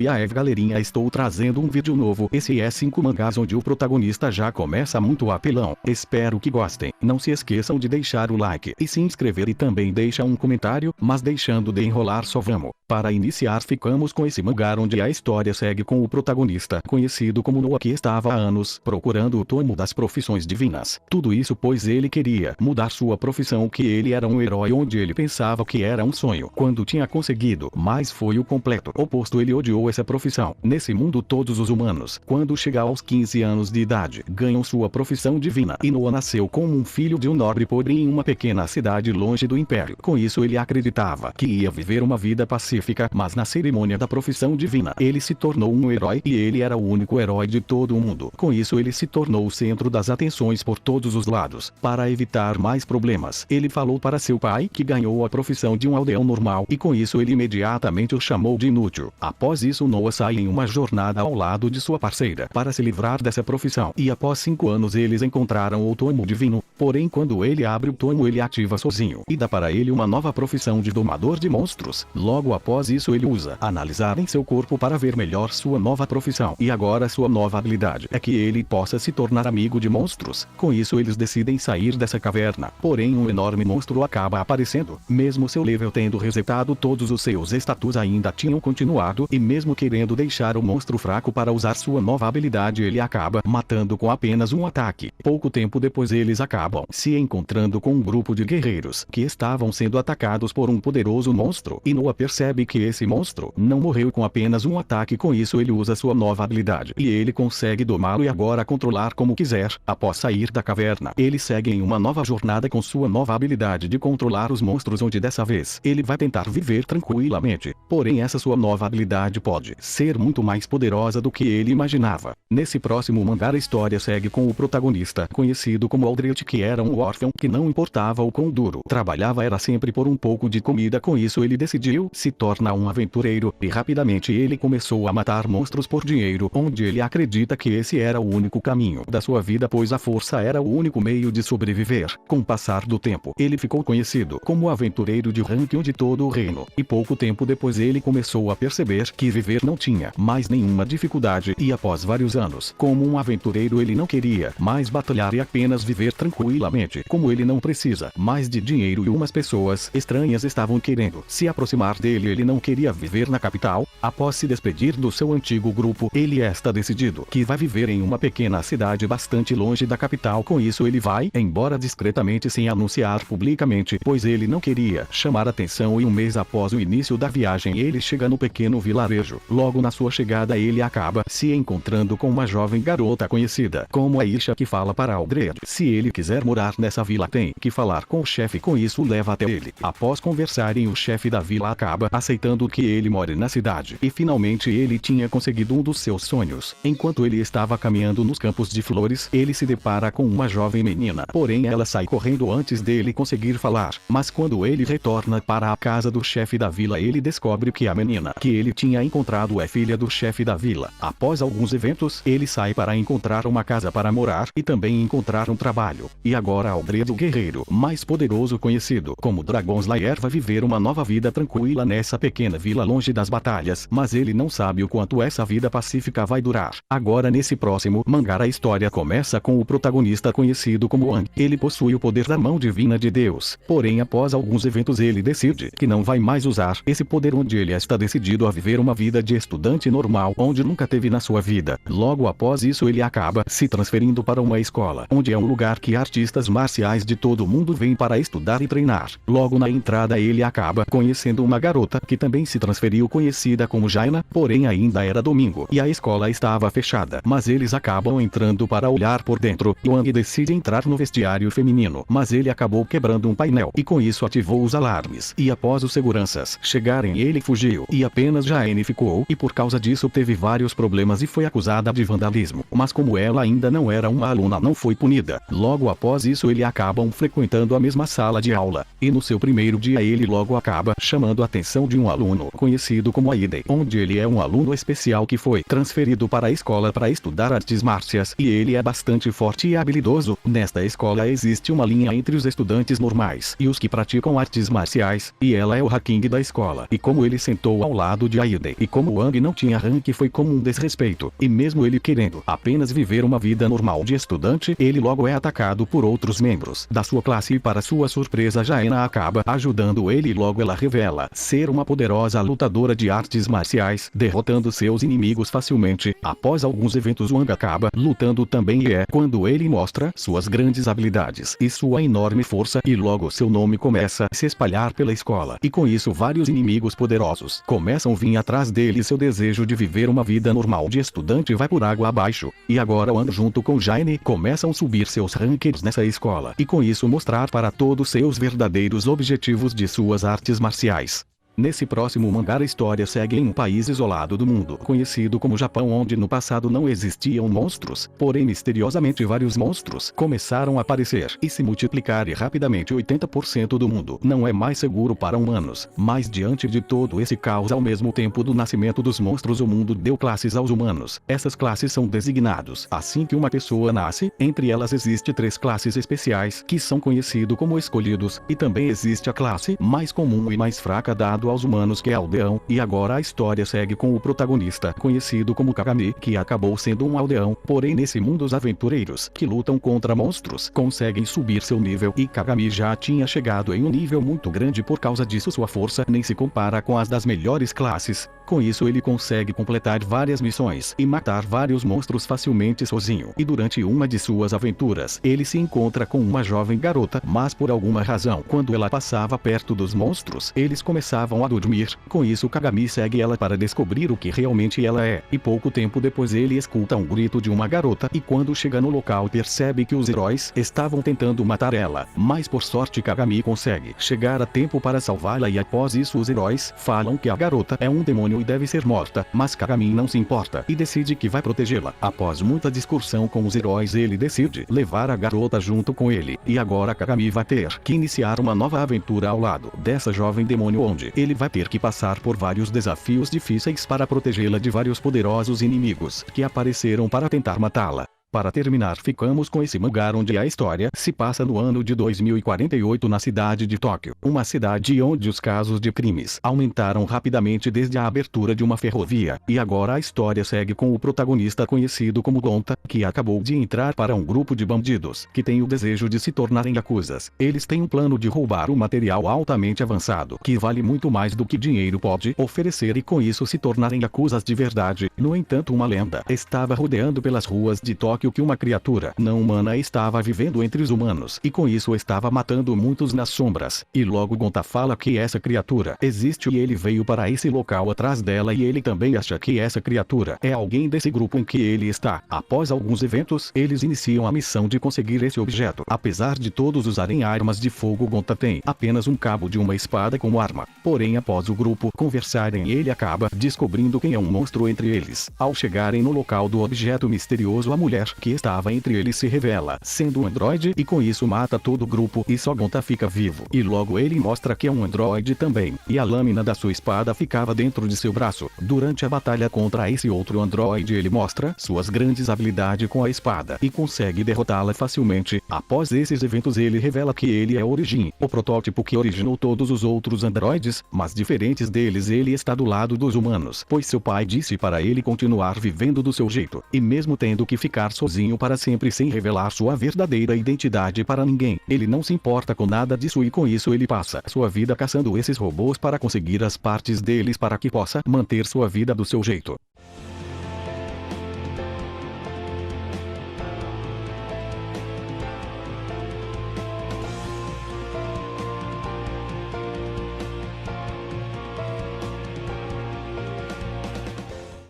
E aí galerinha, estou trazendo um vídeo novo. Esse é 5 mangás onde o protagonista já começa muito apelão. Espero que gostem. Não se esqueçam de deixar o like e se inscrever e também deixa um comentário, mas deixando de enrolar só vamos. Para iniciar ficamos com esse mangá onde a história segue com o protagonista conhecido como Noah, que estava há anos procurando o tomo das profissões divinas. Tudo isso pois ele queria mudar sua profissão, que ele era um herói onde ele pensava que era um sonho quando tinha conseguido, mas foi o completo oposto. Ele odiou essa profissão. Nesse mundo todos os humanos, quando chega aos 15 anos de idade, ganham sua profissão divina, e Noah nasceu como um filho de um nobre pobre em uma pequena cidade longe do império. Com isso ele acreditava que ia viver uma vida pacífica, mas na cerimônia da profissão divina, ele se tornou um herói e ele era o único herói de todo o mundo. Com isso ele se tornou o centro das atenções por todos os lados. Para evitar mais problemas, ele falou para seu pai que ganhou a profissão de um aldeão normal, e com isso ele imediatamente o chamou de inútil. Após isso Noah sai em uma jornada ao lado de sua parceira para se livrar dessa profissão, e após 5 anos eles encontraram o tomo divino. Porém quando ele abre o tomo ele ativa sozinho e dá para ele uma nova profissão de domador de monstros. Logo após isso ele usa analisar em seu corpo para ver melhor sua nova profissão, e agora sua nova habilidade é que ele possa se tornar amigo de monstros. Com isso eles decidem sair dessa caverna, porém um enorme monstro acaba aparecendo. Mesmo seu level tendo resetado, todos os seus status ainda tinham continuado, e mesmo querendo deixar o monstro fraco para usar sua nova habilidade, ele acaba matando com apenas um ataque. Pouco tempo depois eles acabam se encontrando com um grupo de guerreiros que estavam sendo atacados por um poderoso monstro, e Noah percebe que esse monstro não morreu com apenas um ataque. Com isso ele usa sua nova habilidade e ele consegue domá-lo e agora controlar como quiser. Após sair da caverna, ele segue em uma nova jornada com sua nova habilidade de controlar os monstros, onde dessa vez ele vai tentar viver tranquilamente. Porém essa sua nova habilidade pode ser muito mais poderosa do que ele imaginava. Nesse próximo mangá a história segue com o protagonista conhecido como Aldrich, que era um órfão que não importava o quão duro trabalhava, era sempre por um pouco de comida. Com isso ele decidiu se tornar um aventureiro, e rapidamente ele começou a matar monstros por dinheiro, onde ele acredita que esse era o único caminho da sua vida, pois a força era o único meio de sobreviver. Com o passar do tempo ele ficou conhecido como o aventureiro de ranking de todo o reino, e pouco tempo depois ele começou a perceber que viver não tinha mais nenhuma dificuldade, e após vários anos como um aventureiro ele não queria mais batalhar e apenas viver tranquilamente. Como ele não precisa mais de dinheiro e umas pessoas estranhas estavam querendo se aproximar dele, ele não queria viver na capital. Após se despedir do seu antigo grupo, ele está decidido que vai viver em uma pequena cidade bastante longe da capital. Com isso ele vai embora discretamente sem anunciar publicamente, pois ele não queria chamar atenção, e um mês após o início da viagem ele chega no pequeno vilarejo. Logo na sua chegada ele acaba se encontrando com uma jovem garota conhecida como Aisha, que fala para Aldred se ele quiser morar nessa vila tem que falar com o chefe. Com isso leva até ele. Após conversarem o chefe da vila acaba aceitando que ele more na cidade, e finalmente ele tinha conseguido um dos seus sonhos. Enquanto ele estava caminhando nos campos de flores ele se depara com uma jovem menina, porém ela sai correndo antes dele conseguir falar. Mas quando ele retorna para a casa do chefe da vila ele descobre que a menina que ele tinha encontrado é filha do chefe da vila. Após alguns eventos ele sai para encontrar uma casa para morar e também encontrar um trabalho, e agora Aldred, o guerreiro mais poderoso conhecido como Dragon Slayer, vai viver uma nova vida tranquila nessa pequena vila longe das batalhas, mas ele não sabe o quanto essa vida pacífica vai durar. Agora nesse próximo mangá a história começa com o protagonista conhecido como Aang. Ele possui o poder da mão divina de Deus, porém após alguns eventos ele decide que não vai mais usar esse poder, onde ele está decidido a viver uma vida de estudante normal onde nunca teve na sua vida. Logo após isso ele acaba se transferindo para uma escola, onde é um lugar que artistas marciais de todo o mundo vêm para estudar e treinar. Logo na entrada ele acaba conhecendo uma garota que também se transferiu, conhecida como Jaina, porém ainda era domingo e a escola estava fechada, mas eles acabam entrando para olhar por dentro. Wang decide entrar no vestiário feminino, mas ele acabou quebrando um painel e com isso ativou os alarmes, e após os seguranças chegarem ele fugiu, e apenas Jaina ficou, e por causa disso teve vários problemas e foi acusada de vandalismo, mas como ela ainda não era uma aluna não foi punida. Logo após isso ele acabam frequentando a mesma sala de aula, e no seu primeiro dia ele logo acaba chamando a atenção de um aluno conhecido como Aiden, onde ele é um aluno especial que foi transferido para a escola para estudar artes marciais e ele é bastante forte e habilidoso. Nesta escola existe uma linha entre os estudantes normais e os que praticam artes marciais, e ela é o ranking da escola. E como ele sentou ao lado de Aiden, e como Wang não tinha rank, foi como um desrespeito, e mesmo ele querendo apenas viver uma vida normal de estudante, ele logo é atacado por outros membros da sua classe e para sua surpresa Jaina acaba ajudando ele e logo ela revela ser uma poderosa lutadora de artes marciais, derrotando seus inimigos facilmente. Após alguns eventos Wang acaba lutando também e é quando ele mostra suas grandes habilidades e sua enorme força e logo seu nome começa a se espalhar pela escola e com isso vários inimigos poderosos começam a vir atrás dele e seu desejo de viver uma vida normal de estudante vai por água abaixo. E agora Wang junto com Jaine começam a subir seus rankings nessa escola e com isso mostrar para todos seus verdadeiros objetivos de suas artes marciais. Nesse próximo mangá a história segue em um país isolado do mundo, conhecido como Japão, onde no passado não existiam monstros, porém misteriosamente vários monstros começaram a aparecer e se multiplicar e rapidamente 80% do mundo não é mais seguro para humanos. Mas diante de todo esse caos ao mesmo tempo do nascimento dos monstros o mundo deu classes aos humanos. Essas classes são designados assim que uma pessoa nasce, entre elas existe 3 classes especiais que são conhecidos como escolhidos, e também existe a classe mais comum e mais fraca dado aos humanos que é aldeão, e agora a história segue com o protagonista, conhecido como Kagami, que acabou sendo um aldeão, porém nesse mundo os aventureiros que lutam contra monstros conseguem subir seu nível e Kagami já tinha chegado em um nível muito grande, por causa disso sua força nem se compara com as das melhores classes. Com isso ele consegue completar várias missões e matar vários monstros facilmente sozinho, e durante uma de suas aventuras ele se encontra com uma jovem garota, mas por alguma razão quando ela passava perto dos monstros eles começavam a dormir. Com isso Kagami segue ela para descobrir o que realmente ela é, e pouco tempo depois ele escuta um grito de uma garota e quando chega no local percebe que os heróis estavam tentando matar ela, mas por sorte Kagami consegue chegar a tempo para salvá-la e após isso os heróis falam que a garota é um demônio e deve ser morta, mas Kagami não se importa e decide que vai protegê-la. Após muita discussão com os heróis ele decide levar a garota junto com ele, e agora Kagami vai ter que iniciar uma nova aventura ao lado dessa jovem demônio, onde ele vai ter que passar por vários desafios difíceis para protegê-la de vários poderosos inimigos que apareceram para tentar matá-la. Para terminar ficamos com esse mangá onde a história se passa no ano de 2048 na cidade de Tóquio, uma cidade onde os casos de crimes aumentaram rapidamente desde a abertura de uma ferrovia, e agora a história segue com o protagonista conhecido como Gonta, que acabou de entrar para um grupo de bandidos que tem o desejo de se tornarem yakuzas. Eles têm um plano de roubar um material altamente avançado que vale muito mais do que dinheiro pode oferecer e com isso se tornarem yakuzas de verdade. No entanto uma lenda estava rodeando pelas ruas de Tóquio que uma criatura não humana estava vivendo entre os humanos e com isso estava matando muitos nas sombras, e logo Gonta fala que essa criatura existe e ele veio para esse local atrás dela e ele também acha que essa criatura é alguém desse grupo em que ele está. Após alguns eventos eles iniciam a missão de conseguir esse objeto. Apesar de todos usarem armas de fogo Gonta tem apenas um cabo de uma espada como arma, porém após o grupo conversarem ele acaba descobrindo quem é um monstro entre eles. Ao chegarem no local do objeto misterioso a mulher que estava entre eles se revela sendo um androide e com isso mata todo o grupo e só Gonta fica vivo, e logo ele mostra que é um androide também, e a lâmina da sua espada ficava dentro de seu braço. Durante a batalha contra esse outro androide ele mostra suas grandes habilidades com a espada e consegue derrotá-la facilmente. Após esses eventos ele revela que ele é Origin, o protótipo que originou todos os outros androides, mas diferentes deles ele está do lado dos humanos, pois seu pai disse para ele continuar vivendo do seu jeito, e mesmo tendo que ficar sozinho para sempre sem revelar sua verdadeira identidade para ninguém, ele não se importa com nada disso e com isso ele passa sua vida caçando esses robôs para conseguir as partes deles para que possa manter sua vida do seu jeito.